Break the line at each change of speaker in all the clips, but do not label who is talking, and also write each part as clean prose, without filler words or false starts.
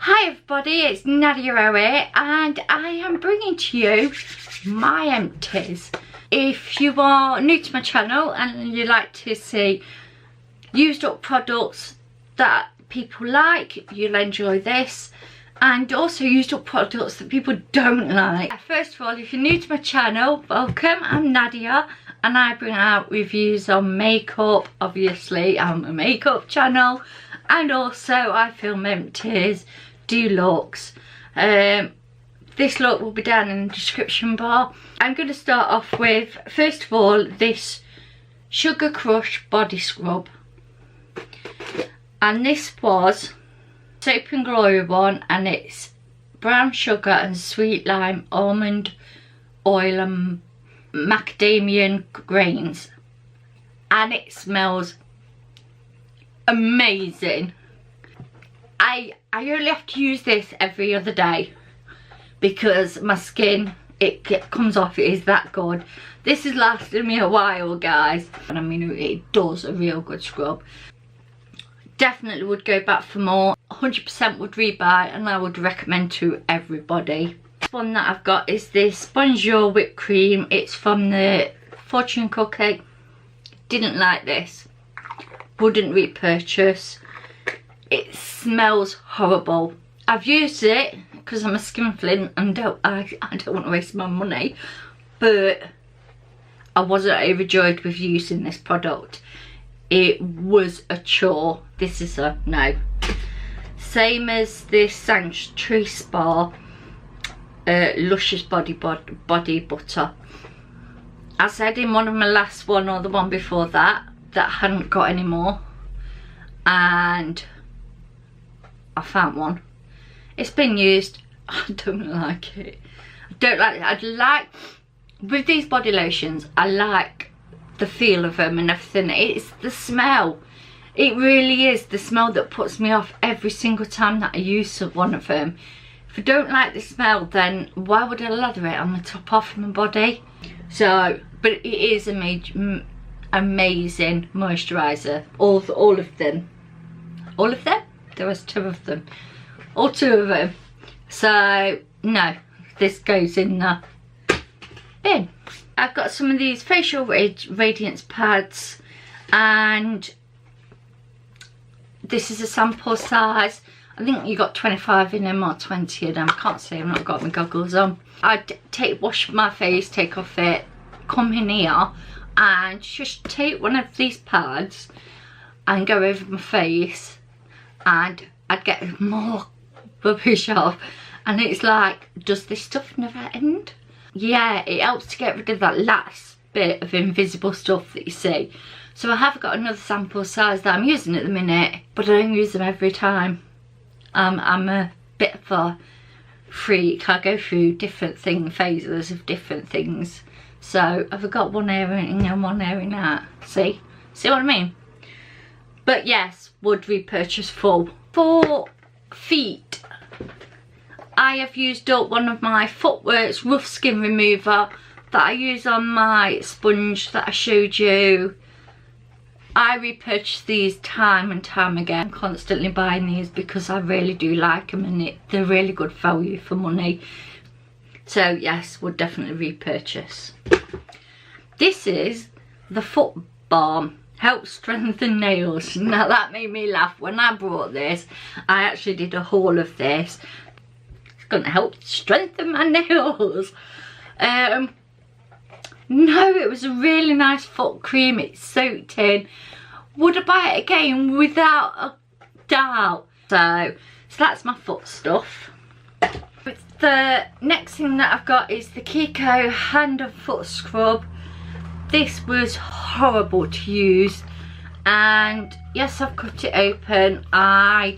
Hi everybody, it's Nadia here and I am bringing to you my empties. If you are new to my channel and you like to see used up products that people like, you'll enjoy this, and also used up products that people don't like. First of all, if you're new to my channel, welcome. I'm Nadia and I bring out reviews on makeup. Obviously I'm a makeup channel, and also I film empties, do looks. This look will be down in the description bar. I'm going to start off with, first of all, this Sugar Crush body scrub, and this was Soap and Glory one, and it's brown sugar and sweet lime, almond oil and macadamia grains, and it smells amazing. I only have to use this every other day because my skin, it comes off, it is that good. This has lasted me a while, guys, and I mean it does a real good scrub. Definitely would go back for more, 100% would rebuy, and I would recommend to everybody. This one that I've got is this Bonjour whipped cream. It's from the Fortune Cookie. Didn't like this, wouldn't repurchase. It smells horrible. I've used it because I'm a skinflint and I don't want to waste my money, but I wasn't overjoyed with using this product. It was a chore. This is a no. Same as this Sanctuary Spa Luscious Body Butter. I said in one of my last one or the one before that I hadn't got any more, and I found one. It's been used. I don't like it. I don't like it. I'd like, with these body lotions, I like the feel of them and everything. It's the smell. It really is the smell that puts me off every single time that I use one of them. If I don't like the smell, then why would I lather it on the top of my body? So, but it is amazing moisturiser. All of them. All of them? There was two of them. All two of them. So no, this goes in the bin. I've got some of these facial radiance pads, and this is a sample size. I think you got 25 in them or 20 in them. I can't see, I've not got my goggles on. I'd wash my face, take off it, come in here and just take one of these pads and go over my face, and I'd get more rubbish off. And it's like, does this stuff never end? Yeah, it helps to get rid of that last bit of invisible stuff that you see. So I have got another sample size that I'm using at the minute, but I don't use them every time. I'm a bit of a freak. I go through different phases of different things. So I've got one airing and one airing out. See what I mean? But yes, would repurchase full. For feet, I have used up one of my Footworks rough skin remover that I use on my sponge that I showed you. I repurchase these time and time again. I'm constantly buying these because I really do like them, and they're really good value for money. So yes, would definitely repurchase. This is the Foot Balm. Helps strengthen nails. Now that made me laugh when I bought this. I actually did a haul of this. It's going to help strengthen my nails. No, it was a really nice foot cream. It's soaked in. Would I buy it again? Without a doubt. So that's my foot stuff. The next thing that I've got is the KIKO hand and foot scrub. This was horrible to use, and yes, I've cut it open. I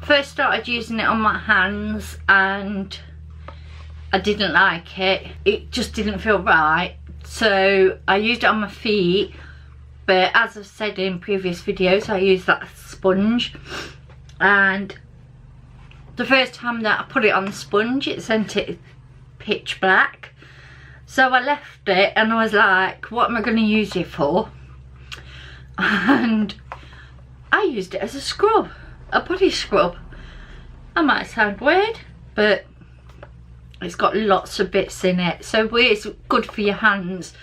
first started using it on my hands and I didn't like it. It just didn't feel right. So I used it on my feet, but as I've said in previous videos, I used that sponge, and the first time that I put it on the sponge, it sent it pitch black. So I left it and I was like, what am I going to use it for? And I used it as a scrub, a body scrub. I might sound weird, but it's got lots of bits in it, so it's good for your hands,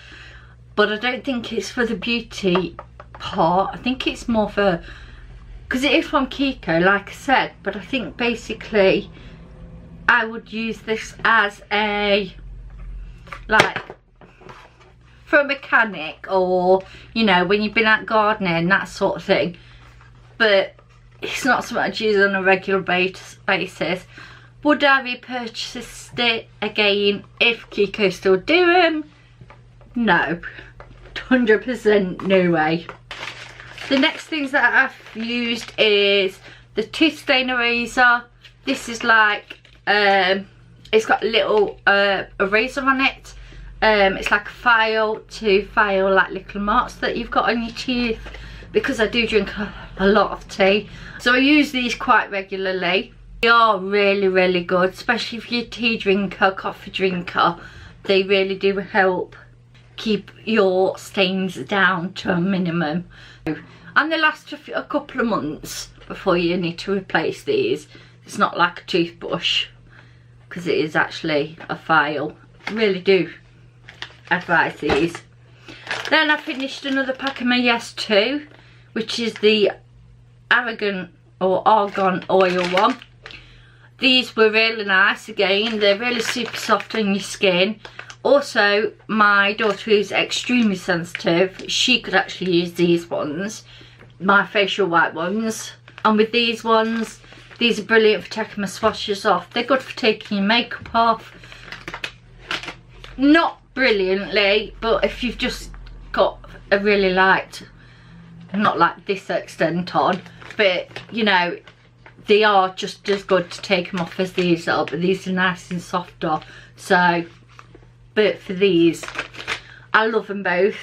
but I don't think it's for the beauty part. I think it's more for, because it is from KIKO like I said, but I think basically I would use this as a, like, for a mechanic, or you know, when you've been out gardening, that sort of thing. But it's not something I'd use on a regular basis. Would I repurchase it again if KIKO still do them? No, 100% no way. The next things that I've used is the tooth stain eraser. This is like, it's got a little eraser on it. It's like a file to file like little marks that you've got on your teeth, because I do drink a lot of tea. So I use these quite regularly. They are really, really good, especially if you're a tea drinker, coffee drinker. They really do help keep your stains down to a minimum. And they last a couple of months before you need to replace these. It's not like a toothbrush, because it is actually a file. I really do advise these. Then I finished another pack of my Yes 2, which is the Argan oil one. These were really nice again. They're really super soft on your skin. Also, my daughter is extremely sensitive. She could actually use these ones, my facial white ones. And with these ones, these are brilliant for taking my swatches off. They're good for taking your makeup off. Not brilliantly, but if you've just got a really light, not like this extent on, but you know, they are just as good to take them off as these are, but these are nice and softer. So, but for these, I love them both.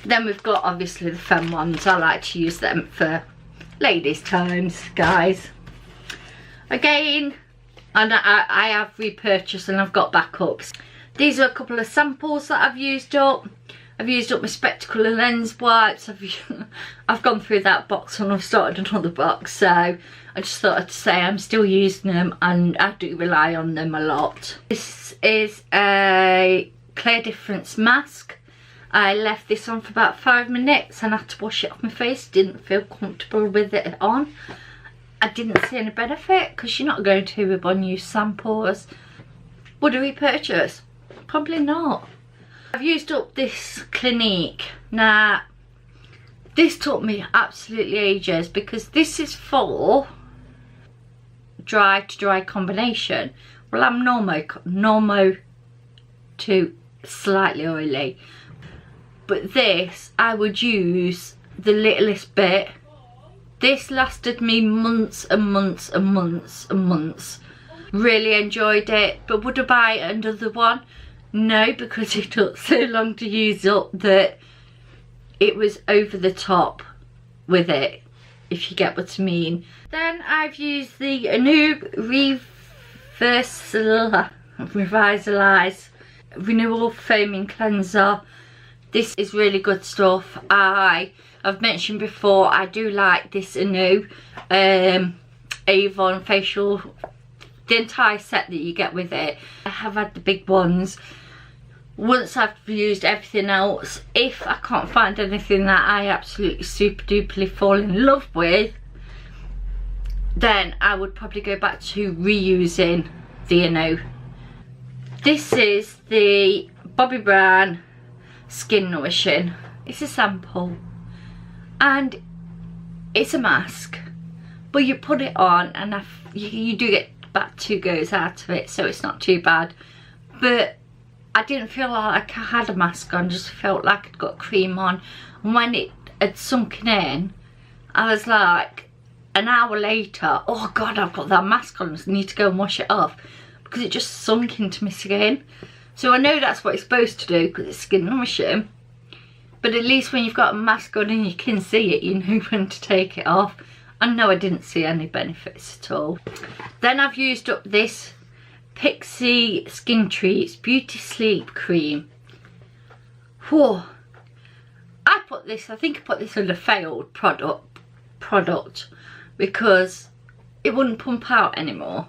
Then we've got obviously the femme ones. I like to use them for ladies' times, guys. Again, and I have repurchased and I've got backups. These are a couple of samples that I've used up. I've used up my spectacle and lens wipes. I've gone through that box and I've started another box, so I just thought I'd say I'm still using them and I do rely on them a lot. This is a Clear Difference mask. I left this on for about 5 minutes and I had to wash it off my face. Didn't feel comfortable with it on. I didn't see any benefit, because you're not going to with unused samples. Would I repurchase? Probably not. I've used up this Clinique. Now, this took me absolutely ages, because this is for dry to dry combination. Well, I'm normo to slightly oily, but this I would use the littlest bit. This lasted me months and months and months and months. Really enjoyed it, but would I buy another one? No, because it took so long to use up that it was over the top with it, if you get what I mean. Then I've used the NUDE Revitalize Renewal Foaming Cleanser. This is really good stuff. I've mentioned before, I do like this NUDE Avon facial, the entire set that you get with it. I have had the big ones. Once I've used everything else, if I can't find anything that I absolutely super duperly fall in love with, then I would probably go back to reusing the NUDE. This is the Bobbi Brown Skin Nourishing. It's a sample and it's a mask, but you put it on and you do get about 2 goes out of it, so it's not too bad. But I didn't feel like I had a mask on, just felt like I'd got cream on. And when it had sunken in, I was like, an hour later, oh god, I've got that mask on, I need to go and wash it off, because it just sunk into my skin. So I know that's what it's supposed to do, because it's skin nourishing, but at least when you've got a mask on and you can see it, you know when to take it off. And no, I didn't see any benefits at all. Then I've used up this Pixie Skin Treats Beauty Sleep Cream. Whoa. I think I put this on a failed product, because it wouldn't pump out anymore,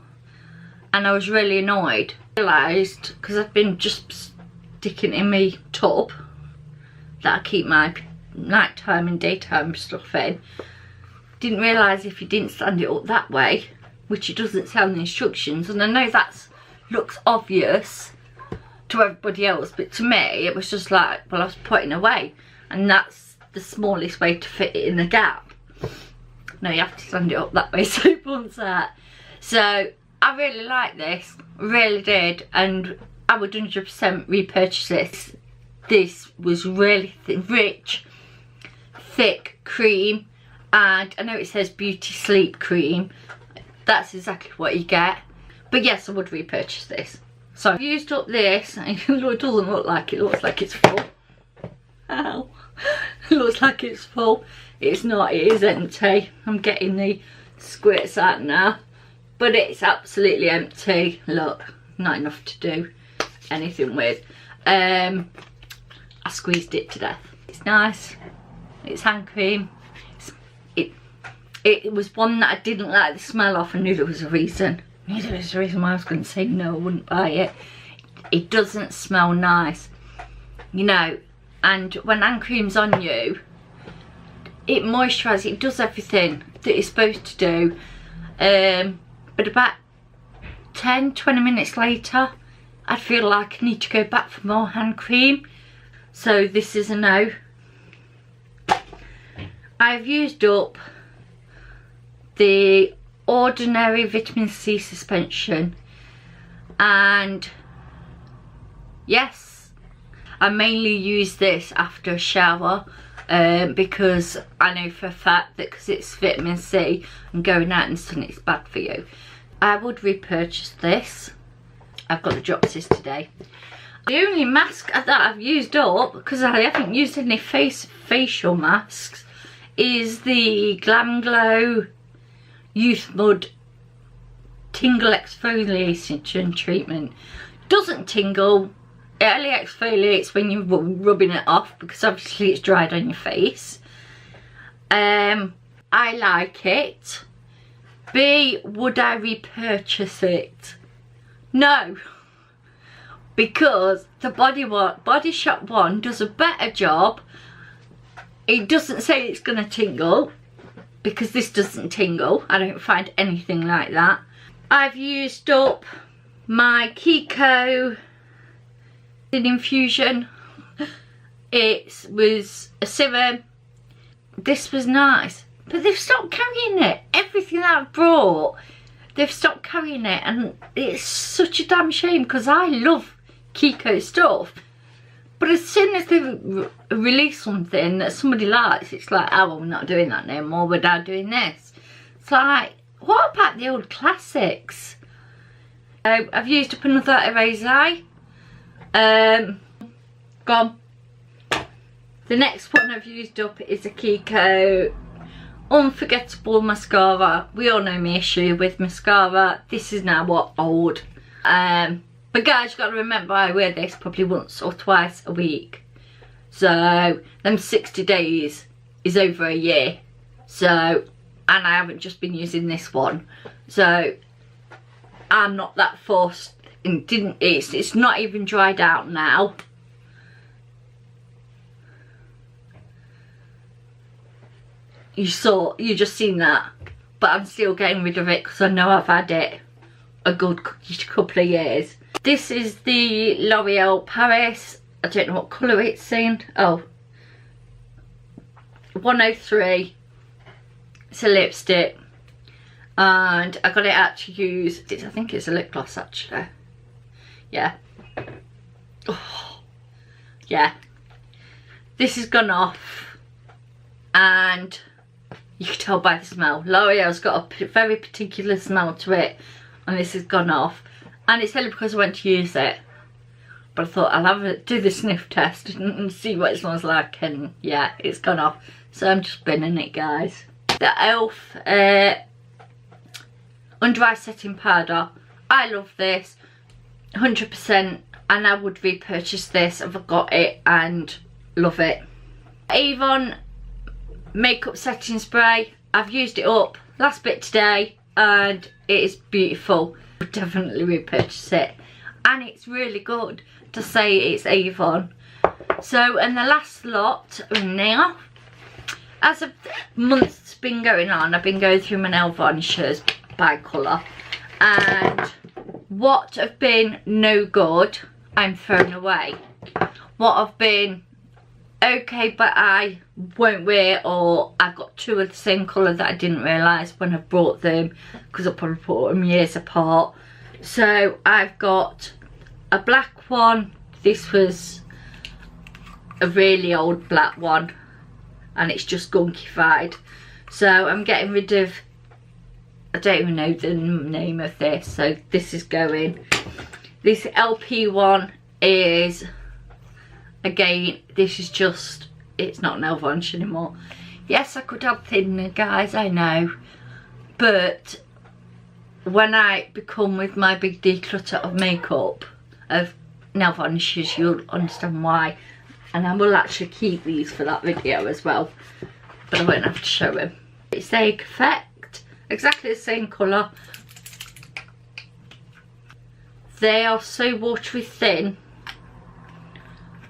and I was really annoyed. I realised, because I've been just sticking in my tub that I keep my nighttime and daytime stuff in, didn't realise if you didn't stand it up that way, which it doesn't say on the instructions, and I know that looks obvious to everybody else, but to me it was just like, well, I was putting away, and that's the smallest way to fit it in the gap. No, you have to stand it up that way so it pumps out. So I really like this, really did, and I would 100% repurchase this. This was really rich, thick cream, and I know it says Beauty Sleep Cream. That's exactly what you get. But yes, I would repurchase this. So I've used up this, and it doesn't look like it looks like it's full. Ow. It looks like it's full. It's not, it is empty. I'm getting the squirts out now, but it's absolutely empty. Look, not enough to do anything with. I squeezed it to death. It's nice. It's hand cream. It was one that I didn't like the smell of. I knew there was a reason. I knew there was a reason why I was going to say no, I wouldn't buy it. It doesn't smell nice, you know, and when hand cream's on you, it moisturises, it does everything that it's supposed to do. But about 10-20 minutes later, I feel like I need to go back for more hand cream. So this is a no. I've used up the ordinary vitamin C suspension, and yes, I mainly use this after a shower, because I know for a fact that because it's vitamin C and going out in the sun, it's bad for you. I would repurchase this. I've got the dropsies today. The only mask that I've used up, because I haven't used any facial masks, is the Glam Glow Youth Mud Tingle Exfoliation Treatment. Doesn't tingle, it only exfoliates when you're rubbing it off, because obviously it's dried on your face. I like it. B, would I repurchase it? No, because the Body Shop one does a better job. It doesn't say it's going to tingle, because this doesn't tingle. I don't find anything like that. I've used up my KIKO infusion. It was a serum. This was nice, but they've stopped carrying it. Everything that I've brought, they've stopped carrying it, and it's such a damn shame, because I love KIKO stuff. But as soon as they release something that somebody likes, it's like, oh, well, we're not doing that no more, we're now doing this. It's like, what about the old classics? I've used up another eraser. Gone. The next one I've used up is a KIKO Unforgettable Mascara. We all know my issue with mascara. This is now what, old. But guys, you've got to remember, I wear this probably once or twice a week. So, them 60 days is over a year. So, and I haven't just been using this one. So, I'm not that forced. And it's not even dried out now. You just seen that. But I'm still getting rid of it, because I know I've had it a good couple of years. This is the L'Oreal Paris. I don't know what colour it's in. Oh, 103. It's a lipstick, and I got it out to use. I think it's a lip gloss actually. Yeah. Oh, yeah. This has gone off, and you can tell by the smell. L'Oreal's got a very particular smell to it, and this has gone off. And it's only because I went to use it. But I thought I'll do the sniff test and see what it smells like, and yeah, it's gone off. So I'm just binning it, guys. The e.l.f. Under Eye Setting Powder. I love this, 100%, and I would repurchase this if I got it, and love it. AVON Makeup Setting Spray. I've used it up last bit today. and it is beautiful. I would definitely repurchase it, and it's really good to say it's Avon. So, and the last lot now, as a month's been going on, I've been going through my nail varnishes by colour, and what have been no good I'm throwing away. What have been okay but I won't wear, or I've got two of the same colour that I didn't realise when I bought them, because I probably bought them years apart. So I've got a black one. This was a really old black one and it's just gunkified, so I'm getting rid of, I don't even know the name of this, so this is going. This LP one is, again, this is just, it's not nail varnish anymore. Yes, I could have thinner, guys, I know, but when I become with my big declutter of makeup, of nail varnishes, you'll understand why. And I will actually keep these for that video as well, but I won't have to show them. It's a Effect, exactly the same colour. They are so watery thin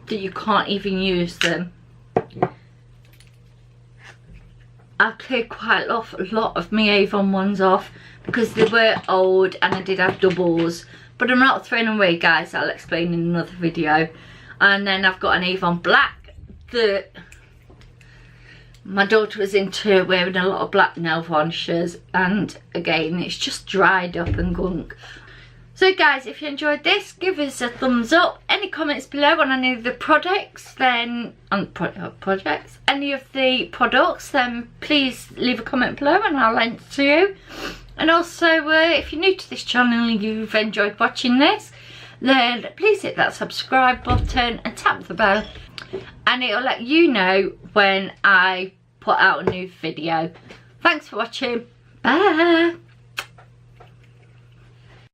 that you can't even use them. I've cleared quite a lot of my Avon ones off because they were old and I did have doubles, but I'm not throwing them away, guys. I'll explain in another video. And then I've got an Avon black that my daughter was into wearing a lot of black nail varnishes, and again it's just dried up and gunk. So guys, if you enjoyed this, give us a thumbs up. Any comments below on any of the products, then any of the products, then please leave a comment below and I'll answer you. And also if you're new to this channel and you've enjoyed watching this, then please hit that subscribe button and tap the bell, and it'll let you know when I put out a new video. Thanks for watching. Bye.